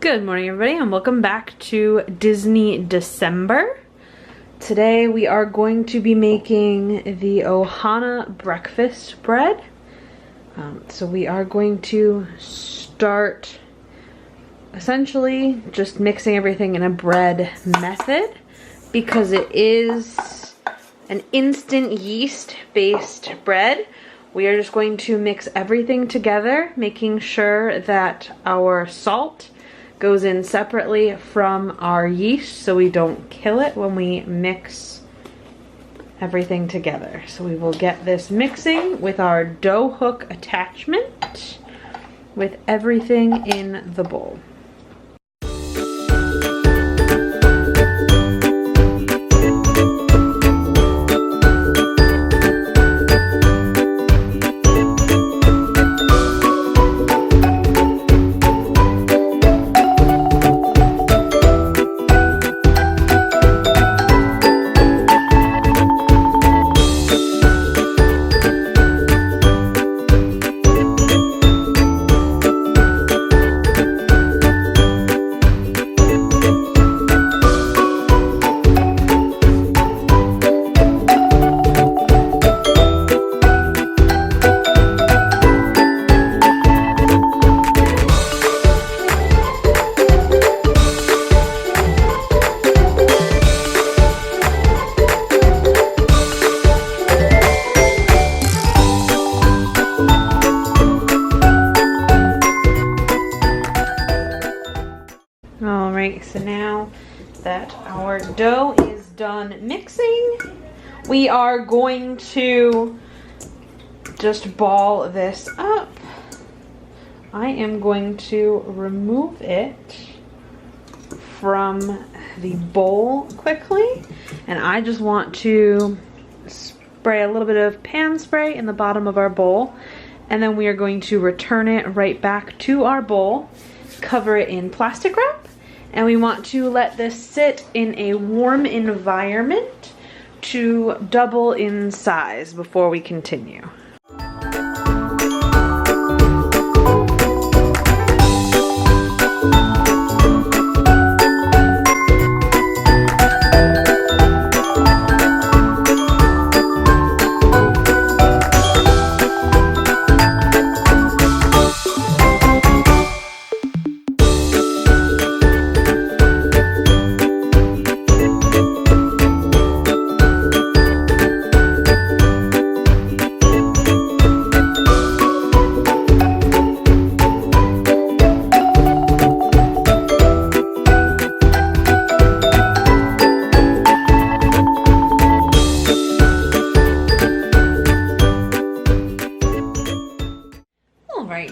Good morning, everybody, and welcome back to Disney December. Today we are going to be making the Ohana Breakfast Bread. So we are going to start essentially just mixing everything in a bread method because it is an instant yeast based bread. We are just going to mix everything together, making sure that our salt goes in separately from our yeast so we don't kill it when we mix everything together. So we will get this mixing with our dough hook attachment with everything in the bowl. Alright, so now that our dough is done mixing, we are going to just ball this up. I am going to remove it from the bowl quickly, and I just want to spray a little bit of pan spray in the bottom of our bowl, and then we are going to return it right back to our bowl, cover it in plastic wrap, and we want to let this sit in a warm environment to double in size before we continue.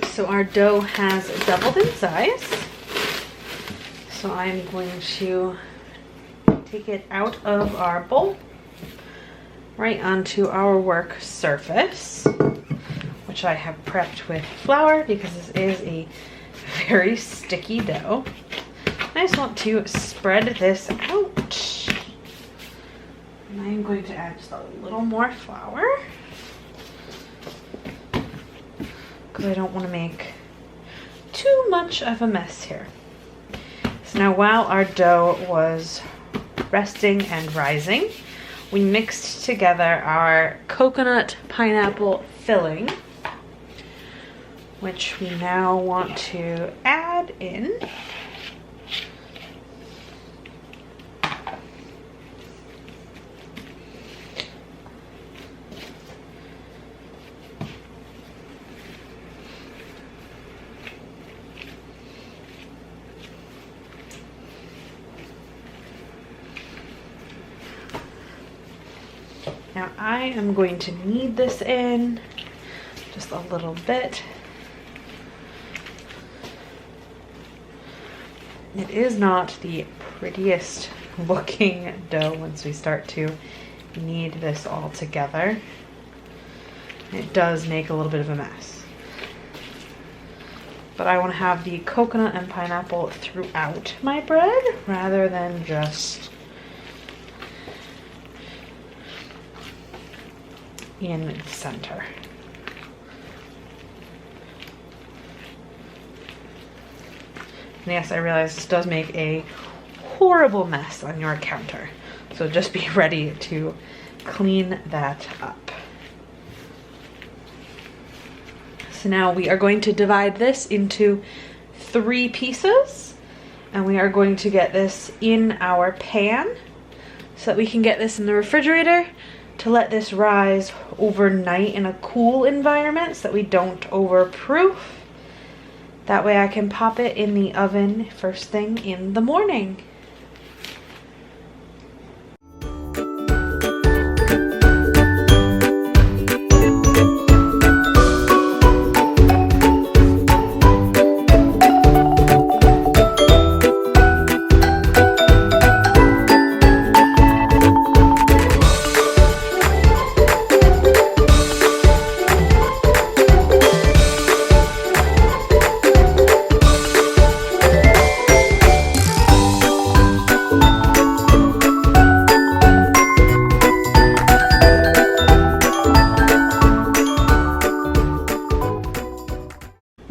So our dough has doubled in size. So I'm going to take it out of our bowl, right onto our work surface, which I have prepped with flour because this is a very sticky dough. I just want to spread this out. And I'm going to add just a little more flour, I don't want to make too much of a mess here. So now while our dough was resting and rising, we mixed together our coconut pineapple filling, which we now want to add in. Now I am going to knead this in just a little bit. It is not the prettiest looking dough once we start to knead this all together. It does make a little bit of a mess. But I want to have the coconut and pineapple throughout my bread rather than just in the center. And yes, I realize this does make a horrible mess on your counter. So just be ready to clean that up. So now we are going to divide this into 3 pieces, and we are going to get this in our pan so that we can get this in the refrigerator to let this rise overnight in a cool environment so that we don't overproof. That way I can pop it in the oven first thing in the morning.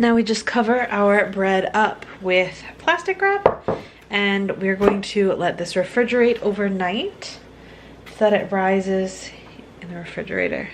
Now we just cover our bread up with plastic wrap, and we're going to let this refrigerate overnight so that it rises in the refrigerator.